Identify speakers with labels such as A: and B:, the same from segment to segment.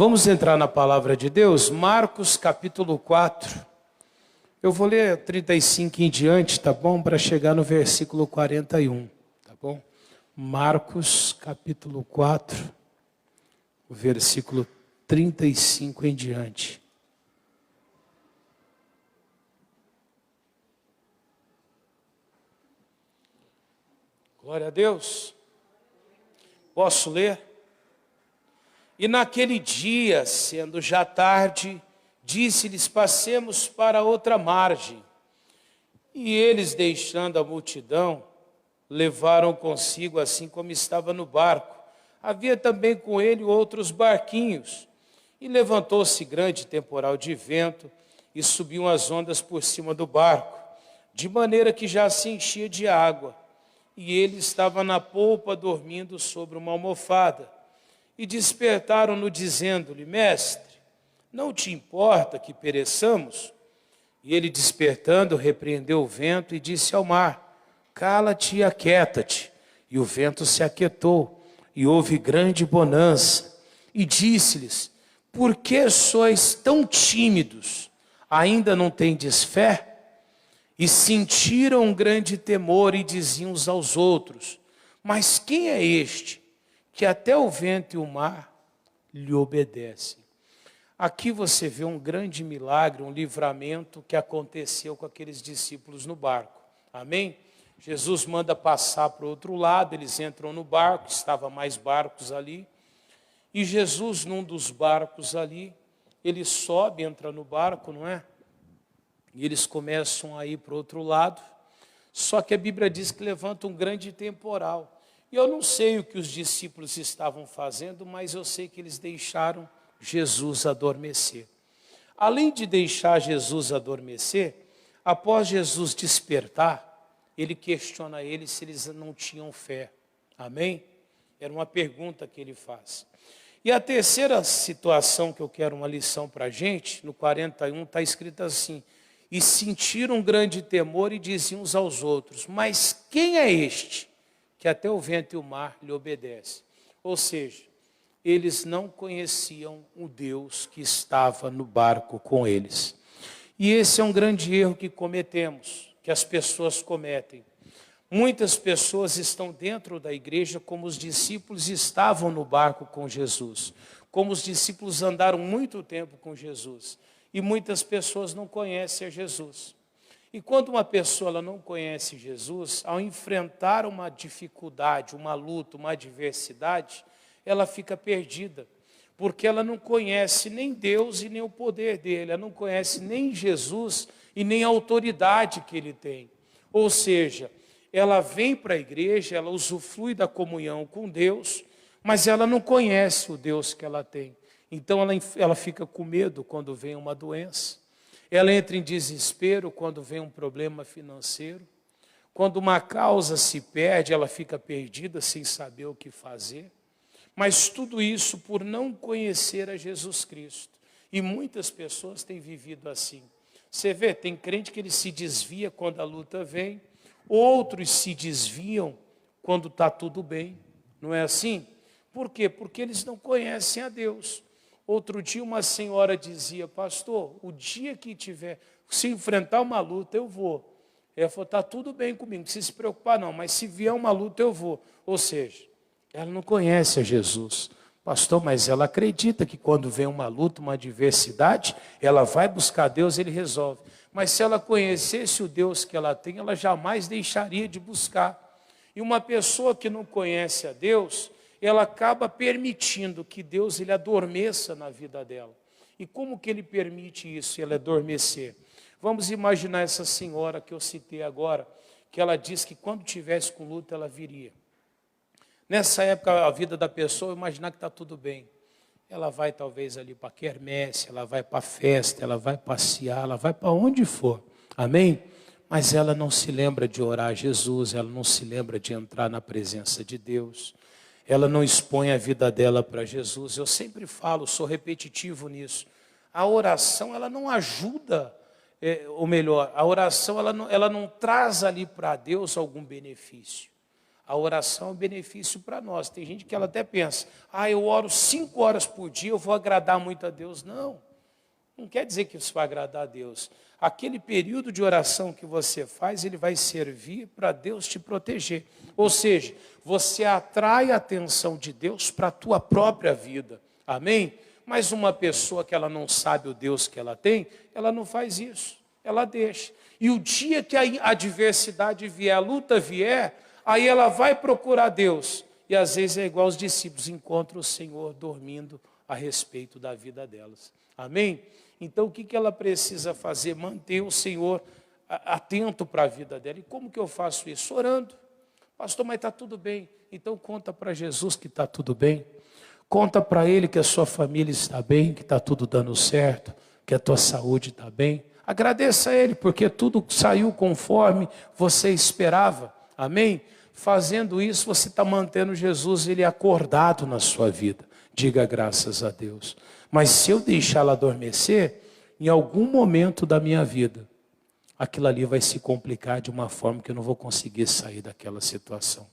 A: Vamos entrar na palavra de Deus, Marcos capítulo 4. Eu vou ler 35 em diante, tá bom? Para chegar no versículo 41, tá bom? Marcos capítulo 4, o versículo 35 em diante. Glória a Deus. Posso ler? E naquele dia, sendo já tarde, disse-lhes: passemos para outra margem. E eles, deixando a multidão, levaram consigo assim como estava no barco. Havia também com ele outros barquinhos. E levantou-se grande temporal de vento, e subiam as ondas por cima do barco, de maneira que já se enchia de água. E ele estava na polpa, dormindo sobre uma almofada. E despertaram-no, dizendo-lhe: mestre, não te importa que pereçamos? E ele, despertando, repreendeu o vento e disse ao mar: cala-te e aquieta-te. E o vento se aquietou, e houve grande bonança. E disse-lhes: por que sois tão tímidos? Ainda não tendes fé? E sentiram um grande temor e diziam uns aos outros: mas quem é este, que até o vento e o mar lhe obedecem? Aqui você vê um grande milagre, um livramento que aconteceu com aqueles discípulos no barco. Amém? Jesus manda passar para o outro lado, eles entram no barco, estava mais barcos ali. E Jesus, num dos barcos ali, ele sobe, entra no barco, não é? E eles começam a ir para o outro lado. Só que a Bíblia diz que levanta um grande temporal. E eu não sei o que os discípulos estavam fazendo, mas eu sei que eles deixaram Jesus adormecer. Além de deixar Jesus adormecer, após Jesus despertar, ele questiona eles se eles não tinham fé. Amém? Era uma pergunta que ele faz. E a terceira situação que eu quero uma lição para a gente, no 41, está escrito assim: e sentiram um grande temor e diziam uns aos outros: mas quem é este, que até o vento e o mar lhe obedecem? Ou seja, eles não conheciam o Deus que estava no barco com eles. E esse é um grande erro que cometemos, que as pessoas cometem. Muitas pessoas estão dentro da igreja como os discípulos estavam no barco com Jesus, como os discípulos andaram muito tempo com Jesus. E muitas pessoas não conhecem a Jesus. E quando uma pessoa ela não conhece Jesus, ao enfrentar uma dificuldade, uma luta, uma adversidade, ela fica perdida, porque ela não conhece nem Deus e nem o poder dele, ela não conhece nem Jesus e nem a autoridade que ele tem. Ou seja, ela vem para a igreja, ela usufrui da comunhão com Deus, mas ela não conhece o Deus que ela tem. Então ela fica com medo quando vem uma doença, ela entra em desespero quando vem um problema financeiro, quando uma causa se perde, ela fica perdida sem saber o que fazer. Mas tudo isso por não conhecer a Jesus Cristo. E muitas pessoas têm vivido assim. Você vê, tem crente que ele se desvia quando a luta vem, outros se desviam quando está tudo bem. Não é assim? Por quê? Porque eles não conhecem a Deus. Outro dia uma senhora dizia: pastor, o dia que tiver, se enfrentar uma luta, eu vou. Ela falou: está tudo bem comigo, não precisa se preocupar não, mas se vier uma luta, eu vou. Ou seja, ela não conhece a Jesus. Pastor, mas ela acredita que quando vem uma luta, uma adversidade, ela vai buscar Deus, ele resolve. Mas se ela conhecesse o Deus que ela tem, ela jamais deixaria de buscar. E uma pessoa que não conhece a Deus, ela acaba permitindo que Deus ele adormeça na vida dela. E como que ele permite isso, ele adormecer? Vamos imaginar essa senhora que eu citei agora, que ela disse que quando tivesse com luta, ela viria. Nessa época, a vida da pessoa, imaginar que está tudo bem. Ela vai talvez ali para a quermesse, ela vai para a festa, ela vai passear, ela vai para onde for. Amém? Mas ela não se lembra de orar a Jesus, ela não se lembra de entrar na presença de Deus. Ela não expõe a vida dela para Jesus. Eu sempre falo, sou repetitivo nisso. A oração, ela não ajuda, ou melhor, a oração, ela não traz ali para Deus algum benefício. A oração é um benefício para nós. Tem gente que ela até pensa, eu oro 5 horas por dia, eu vou agradar muito a Deus. Não quer dizer que isso vai agradar a Deus. Aquele período de oração que você faz, ele vai servir para Deus te proteger. Ou seja, você atrai a atenção de Deus para a tua própria vida. Amém? Mas uma pessoa que ela não sabe o Deus que ela tem, ela não faz isso. Ela deixa. E o dia que a adversidade vier, a luta vier, aí ela vai procurar Deus. E às vezes é igual os discípulos, encontram o Senhor dormindo a respeito da vida delas. Amém? Então o que ela precisa fazer? Manter o Senhor atento para a vida dela. E como que eu faço isso? Orando. Pastor, mas está tudo bem. Então conta para Jesus que está tudo bem. Conta para Ele que a sua família está bem, que está tudo dando certo, que a tua saúde está bem. Agradeça a Ele, porque tudo saiu conforme você esperava. Amém? Fazendo isso, você está mantendo Jesus, Ele acordado na sua vida. Diga graças a Deus. Mas se eu deixá-la adormecer, em algum momento da minha vida, aquilo ali vai se complicar de uma forma que eu não vou conseguir sair daquela situação.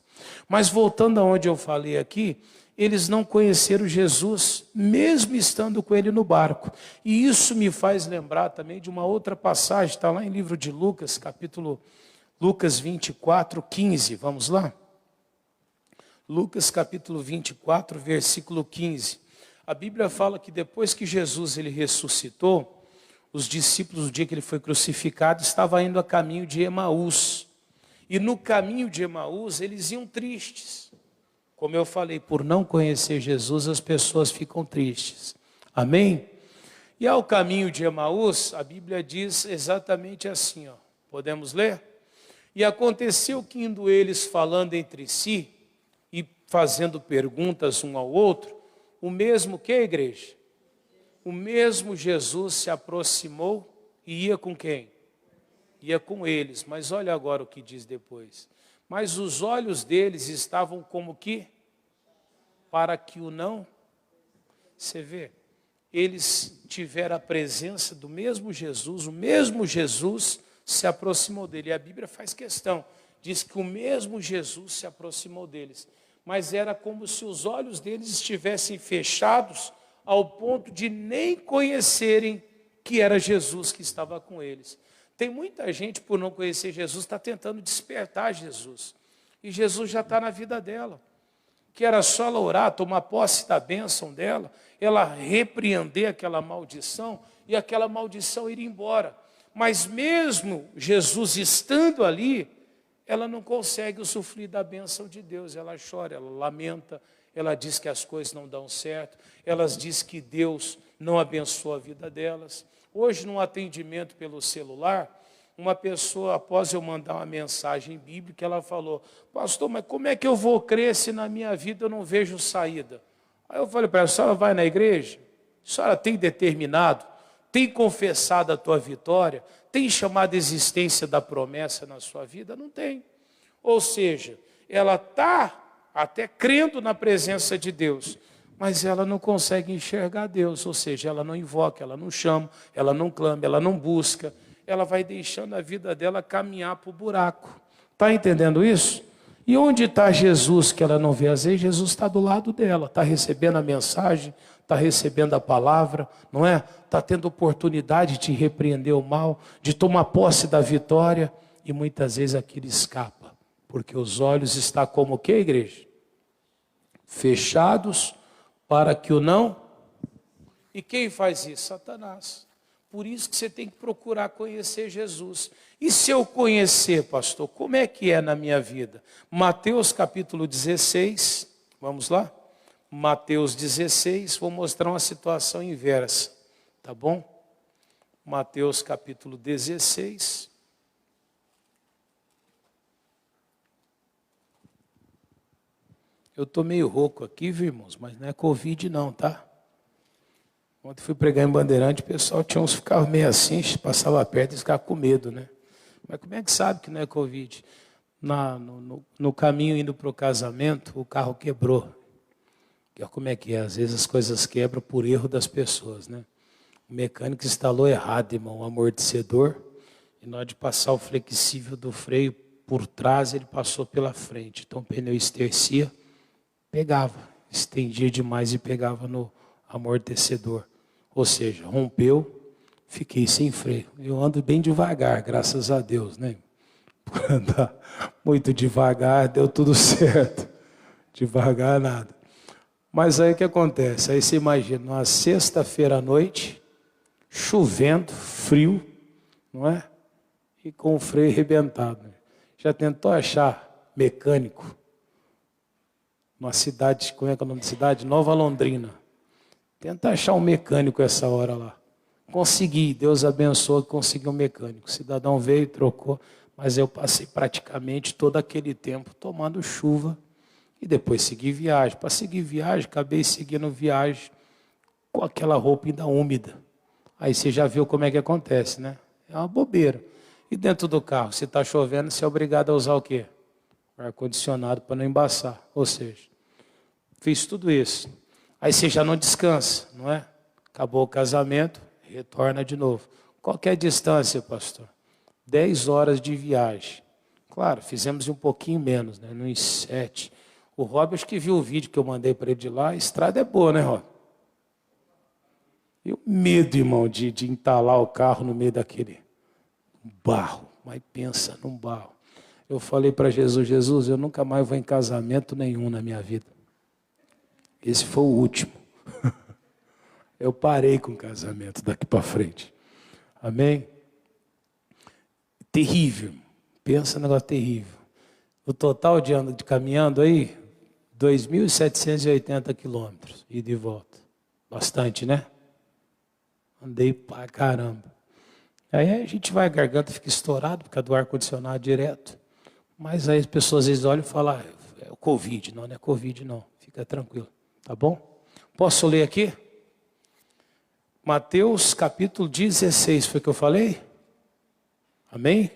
A: Mas voltando aonde eu falei aqui, eles não conheceram Jesus, mesmo estando com ele no barco. E isso me faz lembrar também de uma outra passagem, está lá em livro de Lucas, Lucas 24, 15. Vamos lá? Lucas capítulo 24, versículo 15. A Bíblia fala que depois que Jesus ele ressuscitou, os discípulos, no dia que ele foi crucificado, estavam indo a caminho de Emaús. E no caminho de Emaús, eles iam tristes. Como eu falei, por não conhecer Jesus, as pessoas ficam tristes. Amém? E ao caminho de Emaús, a Bíblia diz exatamente assim, ó. Podemos ler? E aconteceu que indo eles falando entre si e fazendo perguntas um ao outro, o mesmo que, igreja? O mesmo Jesus se aproximou e ia com quem? Ia com eles. Mas olha agora o que diz depois. Mas os olhos deles estavam como que? Para que o não. Você vê? Eles tiveram a presença do mesmo Jesus, o mesmo Jesus se aproximou dele. E a Bíblia faz questão, diz que o mesmo Jesus se aproximou deles. Mas era como se os olhos deles estivessem fechados ao ponto de nem conhecerem que era Jesus que estava com eles. Tem muita gente, por não conhecer Jesus, está tentando despertar Jesus. E Jesus já está na vida dela. Que era só ela orar, tomar posse da bênção dela, ela repreender aquela maldição e aquela maldição ir embora. Mas mesmo Jesus estando ali, ela não consegue usufruir da bênção de Deus. Ela chora, ela lamenta, ela diz que as coisas não dão certo, ela diz que Deus não abençoa a vida delas. Hoje, num atendimento pelo celular, uma pessoa, após eu mandar uma mensagem bíblica, ela falou, pastor, mas como é que eu vou crer se na minha vida eu não vejo saída? Aí eu falei para ela, a senhora vai na igreja? A senhora tem determinado? Tem confessado a tua vitória? Tem chamado a existência da promessa na sua vida? Não tem. Ou seja, ela está até crendo na presença de Deus, mas ela não consegue enxergar Deus, ou seja, ela não invoca, ela não chama, ela não clama, ela não busca, ela vai deixando a vida dela caminhar para o buraco. Está entendendo isso? E onde está Jesus que ela não vê? Às vezes Jesus está do lado dela, está recebendo a mensagem, está recebendo a palavra, não é? Está tendo oportunidade de repreender o mal, de tomar posse da vitória, e muitas vezes aquilo escapa, porque os olhos estão como o que, igreja? Fechados para que o não. E quem faz isso? Satanás. Por isso que você tem que procurar conhecer Jesus. E se eu conhecer, pastor, como é que é na minha vida? Mateus capítulo 16, vamos lá? Mateus 16, vou mostrar uma situação inversa, tá bom? Mateus capítulo 16. Eu estou meio rouco aqui, viu, irmãos? Mas não é Covid não, tá? Ontem fui pregar em Bandeirante, o pessoal tinha uns que ficavam meio assim, passava perto e ficava com medo, né? Mas como é que sabe que não é Covid? No caminho indo para o casamento, o carro quebrou. Como é que é? Às vezes as coisas quebram por erro das pessoas, né? O mecânico instalou errado, irmão, o amortecedor. E na hora de passar o flexível do freio por trás, ele passou pela frente. Então o pneu estercia, pegava, estendia demais e pegava no amortecedor. Ou seja, rompeu, fiquei sem freio. Eu ando bem devagar, graças a Deus, né? Por andar muito devagar, deu tudo certo. Devagar, nada. Mas aí o que acontece? Aí você imagina, uma sexta-feira à noite, chovendo, frio, não é? E com o freio arrebentado. Já tentou achar mecânico? Numa cidade, como é que é o nome da cidade? Nova Londrina. Tenta achar um mecânico essa hora lá. Consegui, Deus abençoou que consegui um mecânico. O cidadão veio, trocou, mas eu passei praticamente todo aquele tempo tomando chuva e depois segui viagem. Para seguir viagem, acabei seguindo viagem com aquela roupa ainda úmida. Aí você já viu como é que acontece, né? É uma bobeira. E dentro do carro, se está chovendo, você é obrigado a usar o quê? O ar-condicionado para não embaçar. Ou seja, fiz tudo isso. Aí você já não descansa, não é? Acabou o casamento, retorna de novo. Qual que é a distância, pastor? 10 horas de viagem. Claro, fizemos um pouquinho menos, né? Uns 7. O Rob, acho que viu o vídeo que eu mandei para ele de lá. A estrada é boa, né, Rob? E o medo, irmão, de entalar o carro no meio daquele barro. Mas pensa num barro. Eu falei para Jesus, Jesus, eu nunca mais vou em casamento nenhum na minha vida. Esse foi o último. Eu parei com o casamento daqui para frente. Amém? Terrível. Pensa num negócio terrível. O total de ano de caminhando aí, 2.780 quilômetros, ida e volta. Bastante, né? Andei pra caramba. Aí a gente vai, a garganta fica estourada por causa do ar-condicionado direto. Mas aí as pessoas às vezes olham e falam, é o Covid. Não, não é Covid não. Fica tranquilo. Tá bom? Posso ler aqui? Mateus capítulo 16, foi o que eu falei? Amém?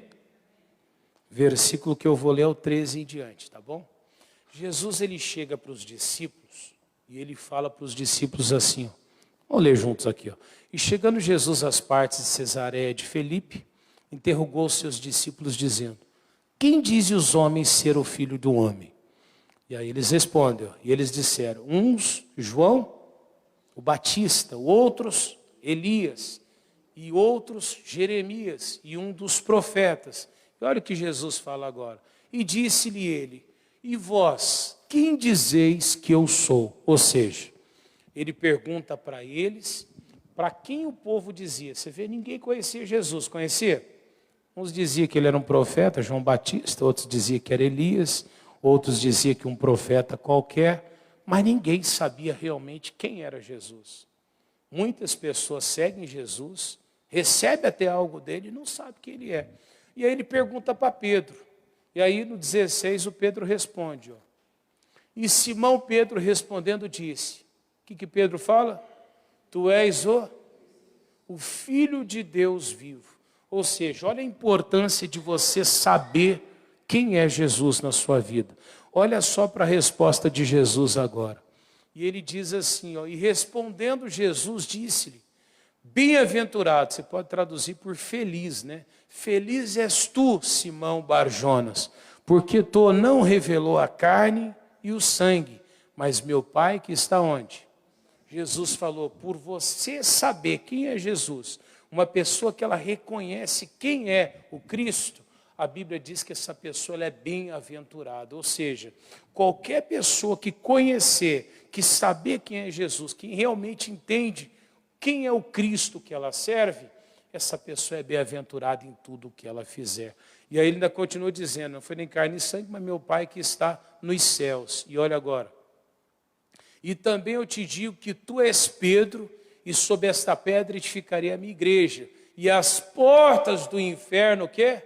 A: Versículo que eu vou ler é o 13 em diante, tá bom? Jesus, ele chega para os discípulos e ele fala para os discípulos assim, ó. Vamos ler juntos aqui, ó. E chegando Jesus às partes de Cesareia de Filipe, interrogou os seus discípulos dizendo, quem dizem os homens ser o filho do homem? E aí eles respondem, ó, e eles disseram, uns João, o Batista, outros Elias, e outros Jeremias, e um dos profetas. E olha o que Jesus fala agora. E disse-lhe ele, e vós, quem dizeis que eu sou? Ou seja, ele pergunta para eles, para quem o povo dizia. Você vê, ninguém conhecia Jesus, conhecia? Uns diziam que ele era um profeta, João Batista, outros diziam que era Elias, outros diziam que um profeta qualquer, mas ninguém sabia realmente quem era Jesus. Muitas pessoas seguem Jesus, recebem até algo dele e não sabem quem ele é. E aí ele pergunta para Pedro. E aí no 16 o Pedro responde. Ó. E Simão Pedro respondendo disse, o que Pedro fala? Tu és o Filho de Deus vivo. Ou seja, olha a importância de você saber quem é Jesus na sua vida. Olha só para a resposta de Jesus agora. E ele diz assim, ó, e respondendo Jesus disse-lhe, bem-aventurado, você pode traduzir por feliz, né? Feliz és tu, Simão Barjonas, porque tu não revelou a carne e o sangue, mas meu Pai que está onde? Jesus falou, por você saber quem é Jesus, uma pessoa que ela reconhece quem é o Cristo, a Bíblia diz que essa pessoa ela é bem-aventurada, ou seja, qualquer pessoa que conhecer, que saber quem é Jesus, que realmente entende quem é o Cristo que ela serve, essa pessoa é bem-aventurada em tudo o que ela fizer. E aí ele ainda continua dizendo, não foi nem carne e sangue, mas meu Pai que está nos céus. E olha agora, e também eu te digo que tu és Pedro, e sob esta pedra edificarei a minha igreja, e as portas do inferno, o quê?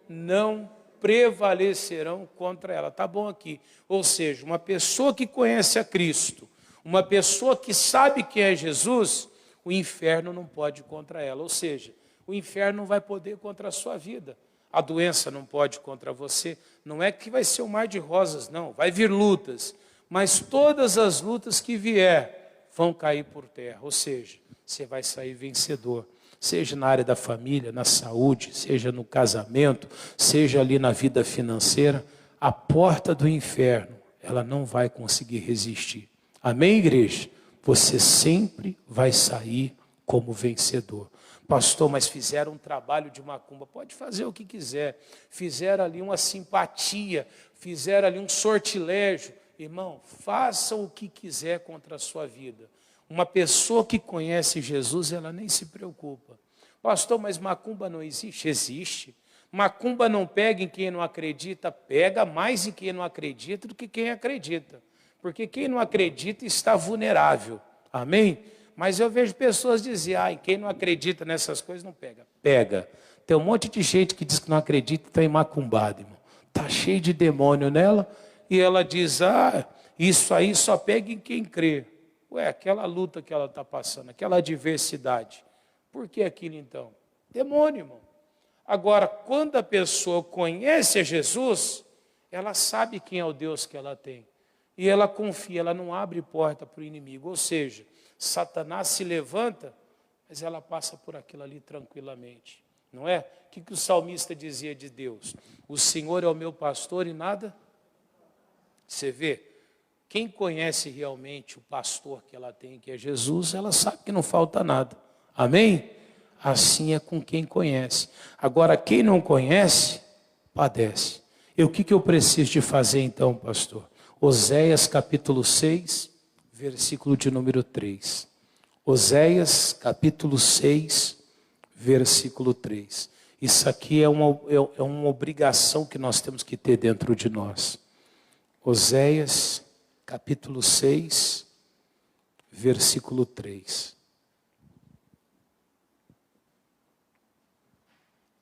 A: Não prevalecerão contra ela. Tá bom aqui. Ou seja, uma pessoa que conhece a Cristo, uma pessoa que sabe quem é Jesus, o inferno não pode ir contra ela. Ou seja, o inferno não vai poder ir contra a sua vida. A doença não pode ir contra você. Não é que vai ser um mar de rosas, não. Vai vir lutas. Mas todas as lutas que vier vão cair por terra. Ou seja, você vai sair vencedor. Seja na área da família, na saúde, seja no casamento, seja ali na vida financeira, a porta do inferno, ela não vai conseguir resistir. Amém, igreja? Você sempre vai sair como vencedor. Pastor, mas fizeram um trabalho de macumba. Pode fazer o que quiser. Fizeram ali uma simpatia, fizeram ali um sortilégio. Irmão, faça o que quiser contra a sua vida. Uma pessoa que conhece Jesus, ela nem se preocupa. Pastor, mas macumba não existe? Existe. Macumba não pega em quem não acredita, pega mais em quem não acredita do que quem acredita. Porque quem não acredita está vulnerável. Amém? Mas eu vejo pessoas dizer, quem não acredita nessas coisas não pega. Pega. Tem um monte de gente que diz que não acredita e está macumbado, irmão. Está cheio de demônio nela. E ela diz, isso aí só pega em quem crê. Ué, aquela luta que ela está passando, aquela adversidade. Por que aquilo então? Demônio, irmão. Agora, quando a pessoa conhece a Jesus, ela sabe quem é o Deus que ela tem. E ela confia, ela não abre porta para o inimigo. Ou seja, Satanás se levanta, mas ela passa por aquilo ali tranquilamente. Não é? O que o salmista dizia de Deus? O Senhor é o meu pastor e nada... Você vê, quem conhece realmente o pastor que ela tem, que é Jesus, ela sabe que não falta nada. Amém? Assim é com quem conhece. Agora, quem não conhece, padece. E o que eu preciso de fazer então, pastor? Oséias capítulo 6, versículo de número 3. Oséias capítulo 6, versículo 3. Isso aqui é uma obrigação que nós temos que ter dentro de nós. Oséias, capítulo 6, versículo 3.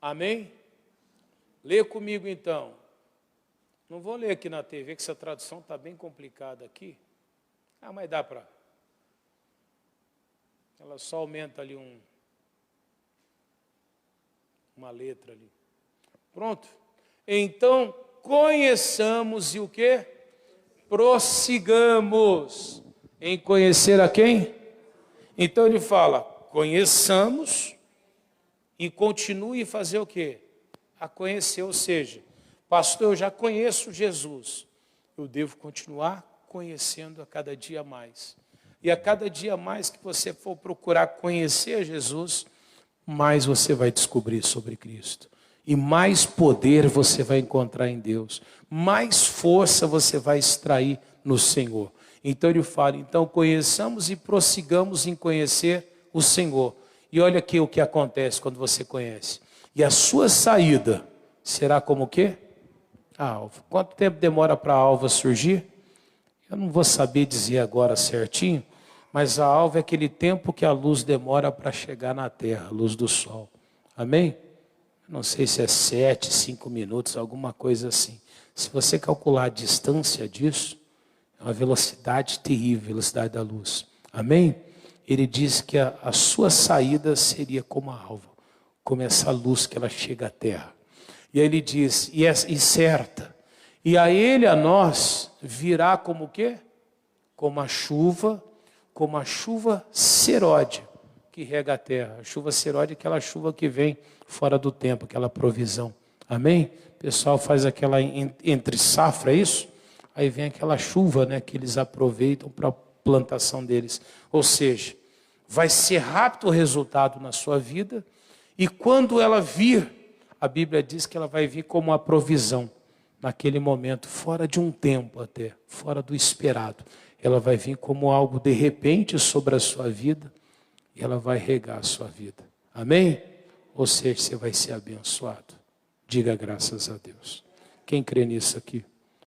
A: Amém? Lê comigo então. Não vou ler aqui na TV, que essa tradução está bem complicada aqui. Mas dá para. Ela só aumenta ali uma letra ali. Pronto? Então... conheçamos e o quê? Prossigamos em conhecer a quem? Então ele fala, conheçamos e continue a fazer o quê? A conhecer, ou seja, pastor, eu já conheço Jesus, eu devo continuar conhecendo a cada dia mais. E a cada dia mais que você for procurar conhecer Jesus, mais você vai descobrir sobre Cristo. E mais poder você vai encontrar em Deus. Mais força você vai extrair no Senhor. Então ele fala, então conheçamos e prossigamos em conhecer o Senhor. E olha aqui o que acontece quando você conhece. E a sua saída será como o quê? A alva. Quanto tempo demora para a alva surgir? Eu não vou saber dizer agora certinho, mas a alva é aquele tempo que a luz demora para chegar na terra, a luz do sol. Amém? Não sei se é 7, 5 minutos, alguma coisa assim. Se você calcular a distância disso, é uma velocidade terrível, velocidade da luz. Amém? Ele diz que a sua saída seria como a alva, como essa luz que ela chega à terra. E aí ele diz, e certa, e a ele, a nós, virá como o quê? Como a chuva seródia que rega a terra. A chuva seródia é aquela chuva que vem fora do tempo, aquela provisão. Amém? O pessoal faz aquela entre safra, é isso? Aí vem aquela chuva, né, que eles aproveitam para a plantação deles. Ou seja, vai ser rápido o resultado na sua vida, e quando ela vir, a Bíblia diz que ela vai vir como uma provisão, naquele momento, fora de um tempo até, fora do esperado. Ela vai vir como algo de repente sobre a sua vida, e ela vai regar a sua vida. Amém? Ou seja, você vai ser abençoado. Diga graças a Deus. Quem crê nisso aqui?